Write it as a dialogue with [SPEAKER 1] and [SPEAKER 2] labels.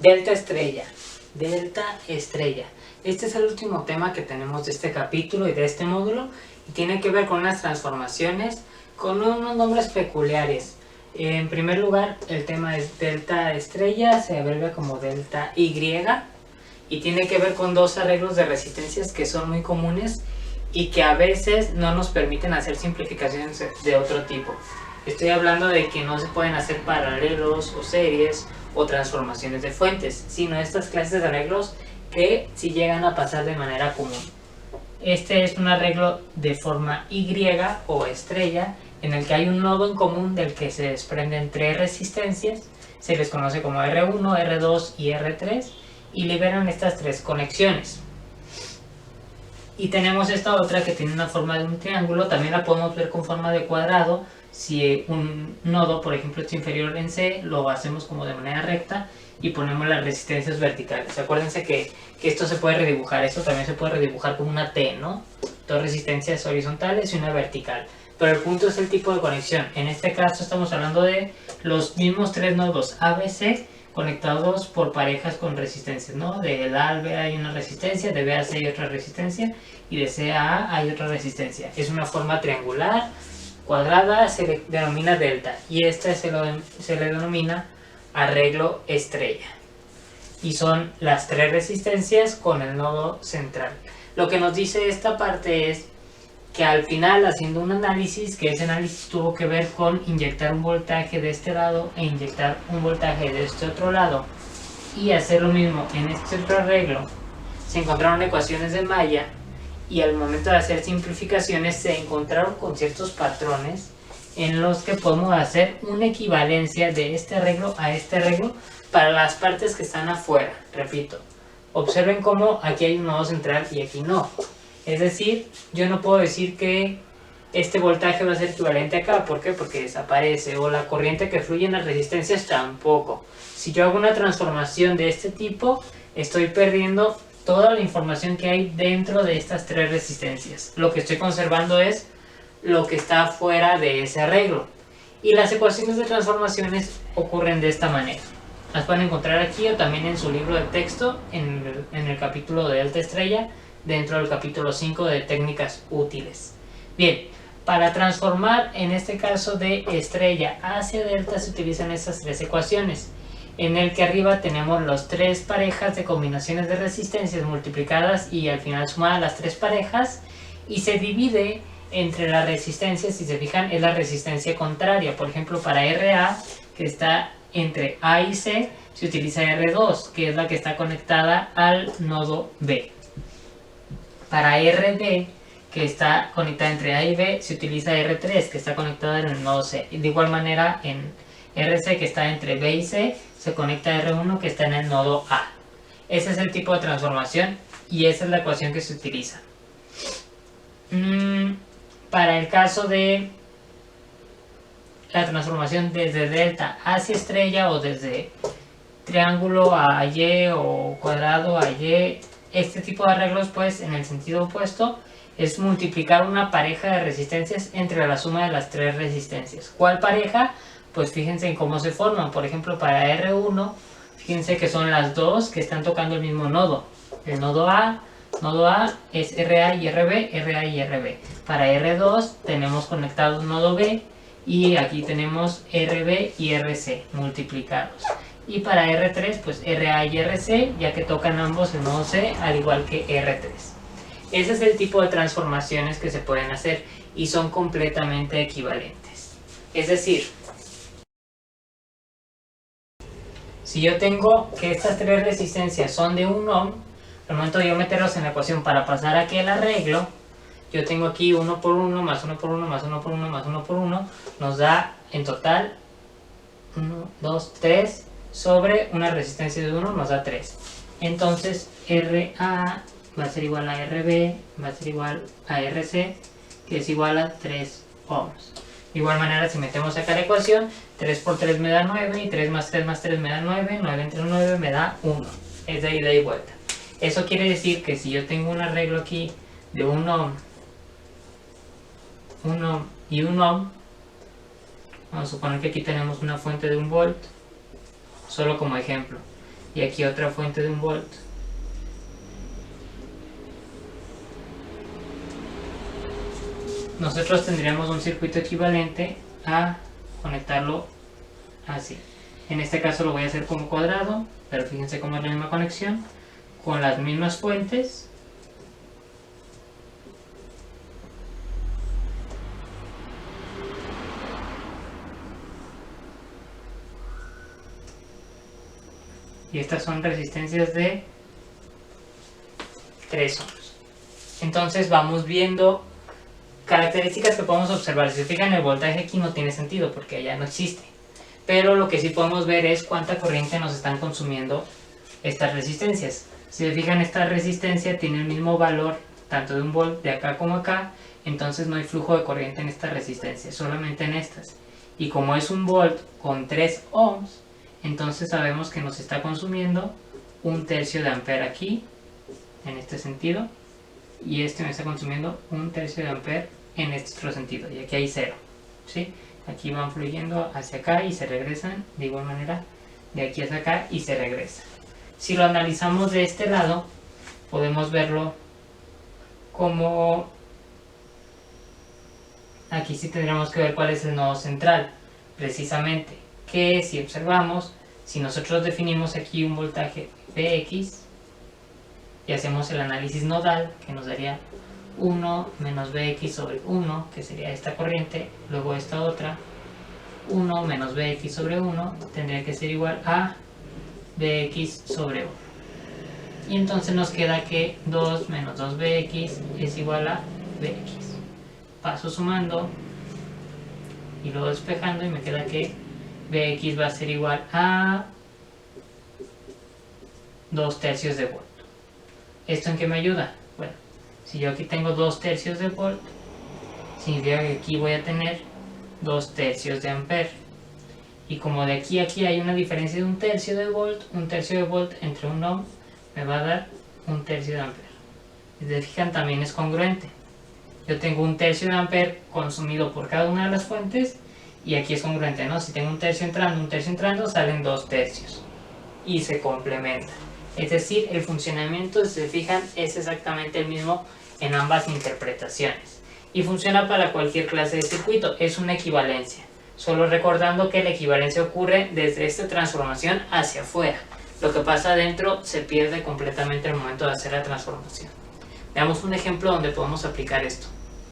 [SPEAKER 1] Delta estrella. Delta estrella. Este es el último tema que tenemos de este capítulo y de este módulo, y tiene que ver con unas transformaciones con unos nombres peculiares. En primer lugar, el tema es delta estrella, se abrevia como delta Y, y tiene que ver con dos arreglos de resistencias que son muy comunes y que a veces no nos permiten hacer simplificaciones de otro tipo. Estoy hablando de que no se pueden hacer paralelos o series o transformaciones de fuentes, sino estas clases de arreglos que sí llegan a pasar de manera común. Este es un arreglo de forma Y o estrella, en el que hay un nodo en común del que se desprenden tres resistencias, se les conoce como R1, R2 y R3, y liberan estas tres conexiones. Y tenemos esta otra que tiene una forma de un triángulo, también la podemos ver con forma de cuadrado. Si un nodo, por ejemplo, es inferior en C, lo hacemos como de manera recta y ponemos las resistencias verticales. Acuérdense que esto se puede redibujar, esto también se puede redibujar como una T, ¿no? Dos resistencias horizontales y una vertical. Pero el punto es el tipo de conexión. En este caso estamos hablando de los mismos tres nodos ABC conectados por parejas con resistencias, ¿no? De A al B hay una resistencia, de B a C hay otra resistencia y de C a A hay otra resistencia. Es una forma triangular, cuadrada, se le denomina delta, y esta se le denomina arreglo estrella. Y son las tres resistencias con el nodo central. Lo que nos dice esta parte es que al final, haciendo un análisis, que ese análisis tuvo que ver con inyectar un voltaje de este lado e inyectar un voltaje de este otro lado y hacer lo mismo en este otro arreglo, se encontraron ecuaciones de malla y al momento de hacer simplificaciones se encontraron con ciertos patrones en los que podemos hacer una equivalencia de este arreglo a este arreglo para las partes que están afuera. Repito, observen cómo aquí hay un nodo central y aquí no. Es decir, yo no puedo decir que este voltaje va a ser equivalente acá. ¿Por qué? Porque desaparece. O la corriente que fluye en las resistencias tampoco. Si yo hago una transformación de este tipo, estoy perdiendo toda la información que hay dentro de estas tres resistencias. Lo que estoy conservando es lo que está fuera de ese arreglo. Y las ecuaciones de transformaciones ocurren de esta manera. Las pueden encontrar aquí o también en su libro de texto, en el capítulo de delta estrella, dentro del capítulo 5 de técnicas útiles. Bien, para transformar en este caso de estrella hacia delta se utilizan estas tres ecuaciones, en el que arriba tenemos las tres parejas de combinaciones de resistencias multiplicadas y al final sumadas las tres parejas, y se divide entre las resistencias. Si se fijan, es la resistencia contraria. Por ejemplo, para RA, que está entre A y C, se utiliza R2, que es la que está conectada al nodo B. Para RD, que está conectada entre A y B, se utiliza R3, que está conectada en el nodo C. De igual manera, en RC, que está entre B y C, se conecta a R1, que está en el nodo A. Ese es el tipo de transformación y esa es la ecuación que se utiliza. Para el caso de la transformación desde delta hacia estrella o desde triángulo a Y o cuadrado a Y, este tipo de arreglos, pues en el sentido opuesto, es multiplicar una pareja de resistencias entre la suma de las tres resistencias. ¿Cuál pareja? Pues fíjense en cómo se forman. Por ejemplo, para R1, fíjense que son las dos que están tocando el mismo nodo. El nodo A es RA y RB, RA y RB. Para R2 tenemos conectado un nodo B y aquí tenemos RB y RC multiplicados. Y para R3, pues RA y RC, ya que tocan ambos el nodo C, al igual que R3. Ese es el tipo de transformaciones que se pueden hacer y son completamente equivalentes. Es decir, si yo tengo que estas tres resistencias son de 1 ohm, al momento de yo meterlos en la ecuación para pasar aquí el arreglo, yo tengo aquí 1 por 1 más 1 por 1 más 1 por 1 más 1 por 1, nos da en total 1, 2, 3, sobre una resistencia de 1 nos da 3. Entonces RA va a ser igual a RB, va a ser igual a RC, que es igual a 3 ohms. De igual manera, si metemos acá la ecuación, 3 por 3 me da 9 y 3 más 3 más 3 me da 9, 9 entre 9 me da 1. Es de ida y vuelta. Eso quiere decir que si yo tengo un arreglo aquí de 1 ohm, 1 ohm y 1 ohm, vamos a suponer que aquí tenemos una fuente de 1 volt, solo como ejemplo. y aquí otra fuente de 1 volt. Nosotros tendríamos un circuito equivalente a conectarlo así. En este caso lo voy a hacer como cuadrado, pero fíjense cómo es la misma conexión, con las mismas fuentes. Y estas son resistencias de 3 ohms. Entonces vamos viendo características que podemos observar. Si se fijan, el voltaje aquí no tiene sentido porque ya no existe. Pero lo que sí podemos ver es cuánta corriente nos están consumiendo estas resistencias. Si se fijan, esta resistencia tiene el mismo valor tanto de 1 volt de acá como acá. Entonces no hay flujo de corriente en esta resistencia, solamente en estas. Y como es 1 volt con 3 ohms, entonces sabemos que nos está consumiendo 1/3 de ampere aquí, en este sentido, y este me está consumiendo 1/3 de ampere en este otro sentido, y aquí hay 0, ¿sí? Aquí van fluyendo hacia acá y se regresan de igual manera de aquí hacia acá y se regresan. Si lo analizamos de este lado, podemos verlo como aquí sí tendríamos que ver cuál es el nodo central, precisamente, que si observamos, si nosotros definimos aquí un voltaje Vx y hacemos el análisis nodal, que nos daría 1 menos Vx sobre 1, que sería esta corriente, luego esta otra, 1 menos Vx sobre 1 tendría que ser igual a Vx sobre 1. Y entonces nos queda que 2 menos 2Vx es igual a Vx. Paso sumando y luego despejando y me queda que Vx va a ser igual a 2/3 de volt. ¿Esto en qué me ayuda? Bueno, si yo aquí tengo 2/3 de volt, significa que aquí voy a tener 2/3 de ampere. Y como de aquí a aquí hay una diferencia de 1/3 de volt, 1/3 de volt entre 1 ohm me va a dar 1/3 de ampere. Si se fijan, también es congruente. Yo tengo 1/3 de ampere consumido por cada una de las fuentes y aquí es congruente, ¿no? Si tengo 1/3 entrando, salen 2/3 y se complementa. Es decir, el funcionamiento, si se fijan, es exactamente el mismo en ambas interpretaciones y funciona para cualquier clase de circuito, es una equivalencia. Solo recordando que la equivalencia ocurre desde esta transformación hacia afuera. Lo que pasa adentro se pierde completamente al momento de hacer la transformación. Veamos un ejemplo donde podemos aplicar esto.